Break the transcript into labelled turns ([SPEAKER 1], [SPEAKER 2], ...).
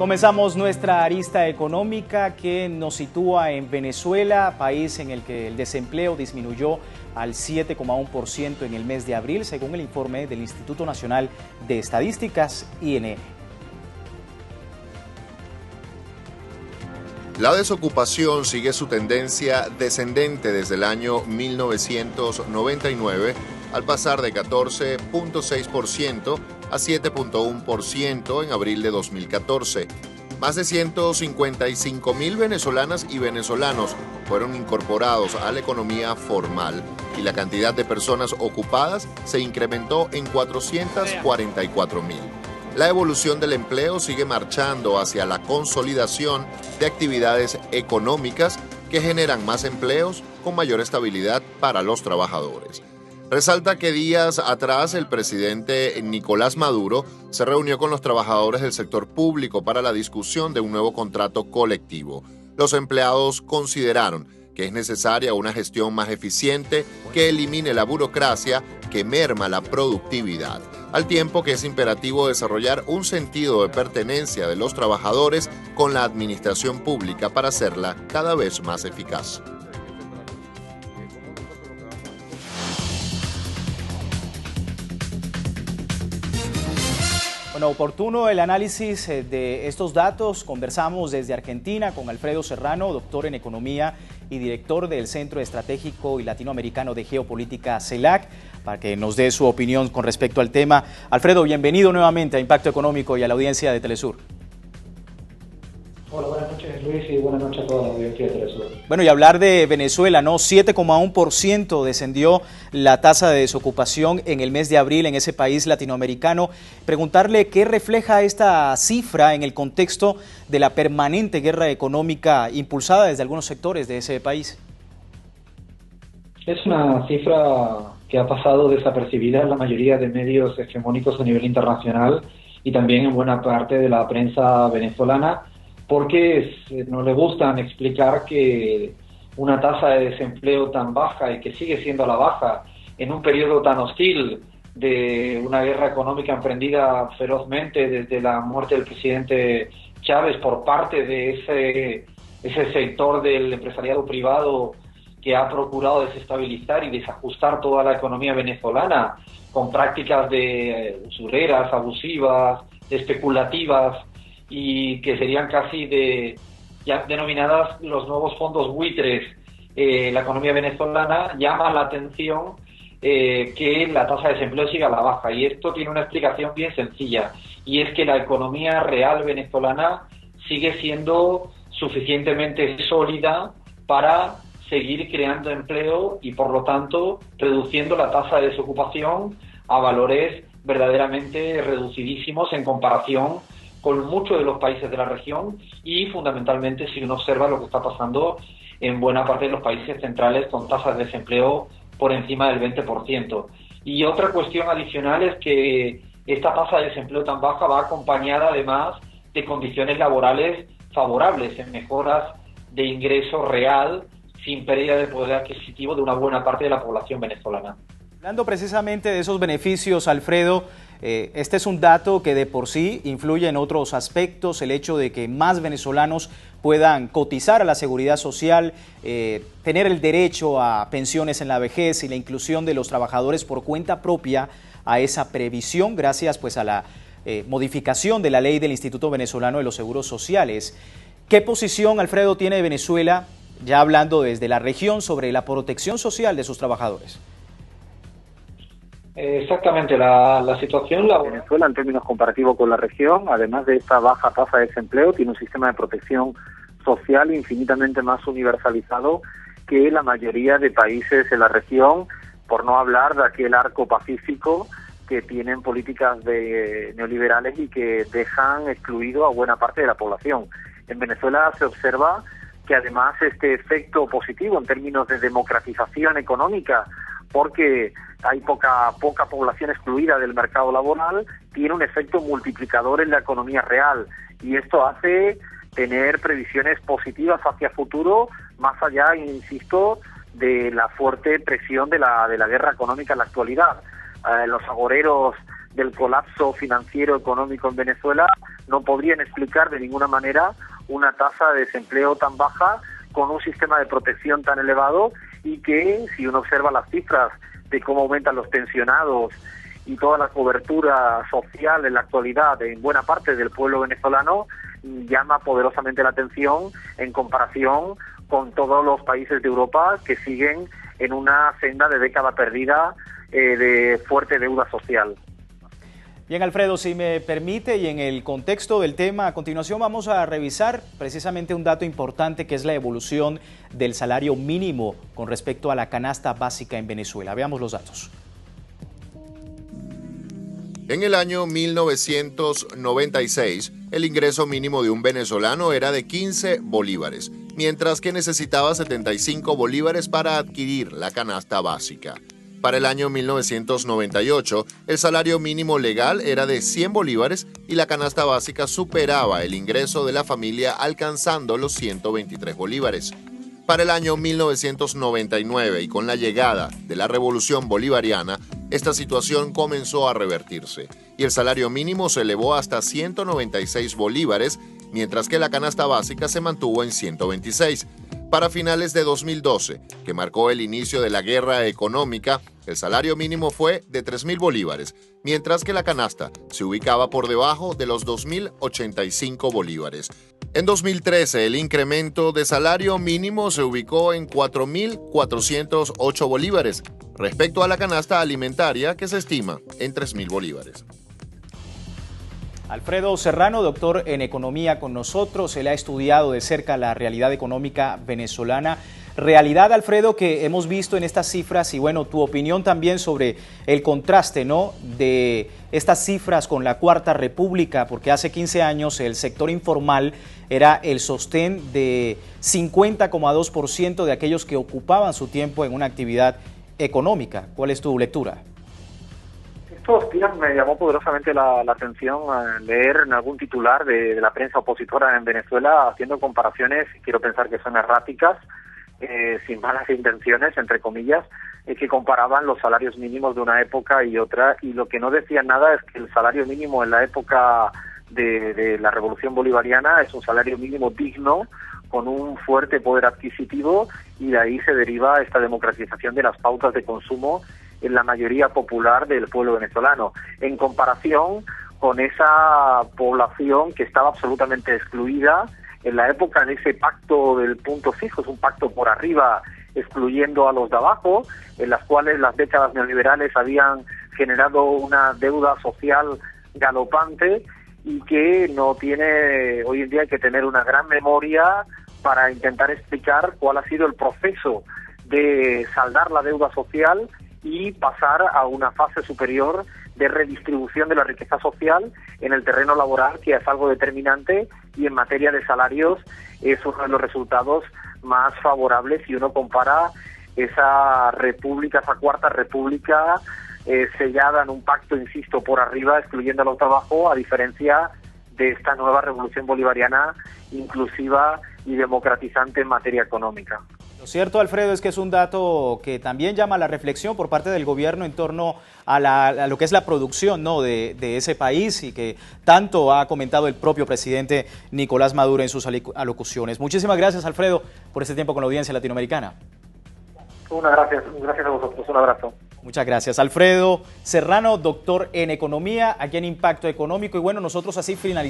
[SPEAKER 1] Comenzamos nuestra arista económica que nos sitúa en Venezuela, país en el que el desempleo disminuyó al 7,1% en el mes de abril, según el informe del Instituto Nacional de Estadísticas, INE.
[SPEAKER 2] La desocupación sigue su tendencia descendente desde el año 1999, al pasar de 14,6% a 7,1% en abril de 2014. Más de 155,000 venezolanas y venezolanos fueron incorporados a la economía formal y la cantidad de personas ocupadas se incrementó en 444,000. La evolución del empleo sigue marchando hacia la consolidación de actividades económicas que generan más empleos con mayor estabilidad para los trabajadores. Resalta que días atrás el presidente Nicolás Maduro se reunió con los trabajadores del sector público para la discusión de un nuevo contrato colectivo. Los empleados consideraron que es necesaria una gestión más eficiente que elimine la burocracia que merma la productividad, al tiempo que es imperativo desarrollar un sentido de pertenencia de los trabajadores con la administración pública para hacerla cada vez más eficaz.
[SPEAKER 1] Bueno, oportuno el análisis de estos datos. Conversamos desde Argentina con Alfredo Serrano, doctor en Economía y director del Centro Estratégico y Latinoamericano de Geopolítica, CELAC, para que nos dé su opinión con respecto al tema. Alfredo, bienvenido nuevamente a Impacto Económico y a la audiencia de Telesur.
[SPEAKER 3] Hola, buenas noches Luis y buenas noches a toda la audiencia de Telesur.
[SPEAKER 1] Bueno, y hablar de Venezuela, ¿no? 7,1% descendió la tasa de desocupación en el mes de abril en ese país latinoamericano. Preguntarle qué refleja esta cifra en el contexto de la permanente guerra económica impulsada desde algunos sectores de ese país.
[SPEAKER 3] Es una cifra que ha pasado desapercibida en la mayoría de medios hegemónicos a nivel internacional y también en buena parte de la prensa venezolana, porque no le gustan explicar que una tasa de desempleo tan baja y que sigue siendo a la baja en un periodo tan hostil de una guerra económica emprendida ferozmente desde la muerte del presidente Chávez por parte de ese sector del empresariado privado que ha procurado desestabilizar y desajustar toda la economía venezolana con prácticas de usureras, abusivas, especulativas, y que serían casi ya denominadas los nuevos fondos buitres. La economía venezolana llama la atención que la tasa de desempleo siga a la baja, y esto tiene una explicación bien sencilla, y es que la economía real venezolana sigue siendo suficientemente sólida para seguir creando empleo y por lo tanto reduciendo la tasa de desocupación a valores verdaderamente reducidísimos en comparación con muchos de los países de la región, y fundamentalmente si uno observa lo que está pasando en buena parte de los países centrales con tasas de desempleo por encima del 20%. Y otra cuestión adicional es que esta tasa de desempleo tan baja va acompañada además de condiciones laborales favorables, en mejoras de ingreso real sin pérdida de poder adquisitivo de una buena parte de la población venezolana.
[SPEAKER 1] Hablando precisamente de esos beneficios, Alfredo, este es un dato que de por sí influye en otros aspectos, el hecho de que más venezolanos puedan cotizar a la seguridad social, tener el derecho a pensiones en la vejez y la inclusión de los trabajadores por cuenta propia a esa previsión gracias pues a la modificación de la ley del Instituto Venezolano de los Seguros Sociales. ¿Qué posición, Alfredo, tiene Venezuela, ya hablando desde la región, sobre la protección social de sus trabajadores?
[SPEAKER 3] Exactamente, la situación laboral.
[SPEAKER 4] Venezuela, en términos comparativos con la región, además de esta baja tasa de desempleo, tiene un sistema de protección social infinitamente más universalizado que la mayoría de países en la región, por no hablar de aquel arco pacífico que tienen políticas neoliberales y que dejan excluido a buena parte de la población. En Venezuela se observa que además este efecto positivo en términos de democratización económica, porque hay poca población excluida del mercado laboral, tiene un efecto multiplicador en la economía real, y esto hace tener previsiones positivas hacia futuro, más allá, insisto, de la fuerte presión de la guerra económica en la actualidad. Los agoreros del colapso financiero económico en Venezuela no podrían explicar de ninguna manera una tasa de desempleo tan baja con un sistema de protección tan elevado, y que, si uno observa las cifras de cómo aumentan los pensionados y toda la cobertura social en la actualidad en buena parte del pueblo venezolano, llama poderosamente la atención en comparación con todos los países de Europa que siguen en una senda de década perdida de fuerte deuda social.
[SPEAKER 1] Bien, Alfredo, si me permite, y en el contexto del tema, a continuación vamos a revisar precisamente un dato importante, que es la evolución del salario mínimo con respecto a la canasta básica en Venezuela. Veamos los datos.
[SPEAKER 2] En el año 1996, el ingreso mínimo de un venezolano era de 15 bolívares, mientras que necesitaba 75 bolívares para adquirir la canasta básica. Para el año 1998, el salario mínimo legal era de 100 bolívares y la canasta básica superaba el ingreso de la familia, alcanzando los 123 bolívares. Para el año 1999, y con la llegada de la Revolución Bolivariana, esta situación comenzó a revertirse y el salario mínimo se elevó hasta 196 bolívares, mientras que la canasta básica se mantuvo en 126. Para finales de 2012, que marcó el inicio de la guerra económica, el salario mínimo fue de 3.000 bolívares, mientras que la canasta se ubicaba por debajo de los 2.085 bolívares. En 2013, el incremento de salario mínimo se ubicó en 4.408 bolívares, respecto a la canasta alimentaria, que se estima en 3.000 bolívares.
[SPEAKER 1] Alfredo Serrano, doctor en economía con nosotros, él ha estudiado de cerca la realidad económica venezolana. Realidad, Alfredo, que hemos visto en estas cifras, y bueno, tu opinión también sobre el contraste, ¿no?, de estas cifras con la Cuarta República, porque hace 15 años el sector informal era el sostén de 50,2% de aquellos que ocupaban su tiempo en una actividad económica. ¿Cuál es tu lectura?
[SPEAKER 4] Estos días me llamó poderosamente la atención leer en algún titular de la prensa opositora en Venezuela haciendo comparaciones, quiero pensar que son erráticas, sin malas intenciones, entre comillas, que comparaban los salarios mínimos de una época y otra, y lo que no decían nada es que el salario mínimo en la época de la Revolución Bolivariana es un salario mínimo digno, con un fuerte poder adquisitivo, y de ahí se deriva esta democratización de las pautas de consumo en la mayoría popular del pueblo venezolano, en comparación con esa población que estaba absolutamente excluida en la época de ese pacto del punto fijo. Es un pacto por arriba, excluyendo a los de abajo, en las cuales las décadas neoliberales habían generado una deuda social galopante, y que no tiene, hoy en día hay que tener una gran memoria para intentar explicar cuál ha sido el proceso de saldar la deuda social y pasar a una fase superior de redistribución de la riqueza social en el terreno laboral, que es algo determinante, y en materia de salarios es uno de los resultados más favorables si uno compara esa república, esa Cuarta República sellada en un pacto, insisto, por arriba, excluyendo a los de abajo, a diferencia de esta nueva revolución bolivariana inclusiva y democratizante en materia económica.
[SPEAKER 1] Lo cierto, Alfredo, es que es un dato que también llama a la reflexión por parte del gobierno en torno a lo que es la producción, ¿no?, de ese país, y que tanto ha comentado el propio presidente Nicolás Maduro en sus alocuciones. Muchísimas gracias, Alfredo, por este tiempo con la audiencia latinoamericana.
[SPEAKER 4] Gracias a vosotros, un abrazo.
[SPEAKER 1] Muchas gracias. Alfredo Serrano, doctor en economía, aquí en Impacto Económico, y bueno, nosotros así finalizamos.